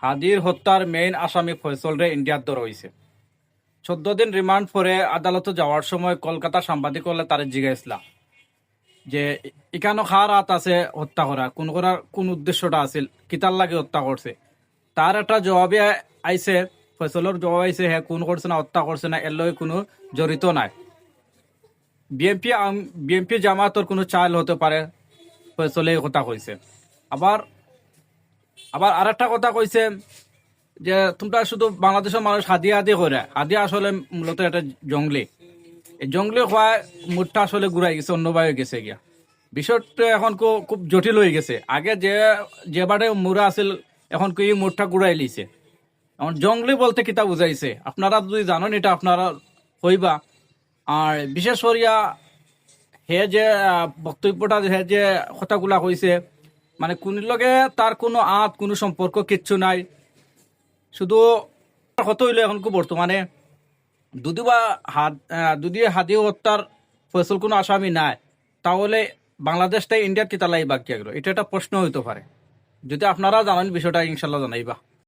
হাদির হত্যার মেইন আসামি ফয়সল রে ইন্ডিয়ার ধরা হয়েছে। 14 দিন রিমান্ড পরে আদালতে যাওয়ার সময় কলকাতা সাংবাদিক হলে তারে জিজ্ঞাসলা যে এখানে খার রাত আছে হত্যা করা, কোন করার কোন উদ্দেশ্যটা আছিল, কিতার লাগে হত্যা করছে। তার একটা জবাবে আইছে, ফয়সলের জবাব আইছে হ্যাঁ কোন করছে না হত্যা করছে না, এর লগে কোনো জড়িত নাই। বিএনপি জামাতর কোনো চাল হতে পারে, ফয়সলে এই কথা কইছে। আবার আবার আরেকটা কথা কইছে যে তোমরা শুধু বাংলাদেশের মানুষ হাদিয়া হাদি করে, হাদিয়া আসলে মূলত একটা জঙ্গলি, এই জঙ্গলি হওয়া মুডটা আসলে ঘুরাই গেছে, অন্যভাবে গেছে গিয়া। বিষয়টা এখন খুব জটিল হয়ে গেছে। আগে যেবারে মুরা আছিল এখন কি এই মুডটা ঘুরাই লিছে। এখন জঙ্গলি বলতে কিতা বুঝাইছে আপনারা যদি জানেন এটা আপনারা হইবা। আর বিশেষ করিয়া হে যে বক্তব্যটা হে যে কথাগুলা কইছে, মানে কোন লগে তার কোনো কোনো সম্পর্ক কিচ্ছু নাই। শুধু কত হইলো এখন বর্তমানে যদি হাদি হত্যার ফয়সল কোনো আসামি নাই, তাহলে বাংলাদেশটাই ইন্ডিয়ার কিতালাই বাকি গেল, এটা একটা প্রশ্ন হইতে পারে। যদি আপনারা জানেন বিষয়টা ইনশাল্লাহ জানাইবা।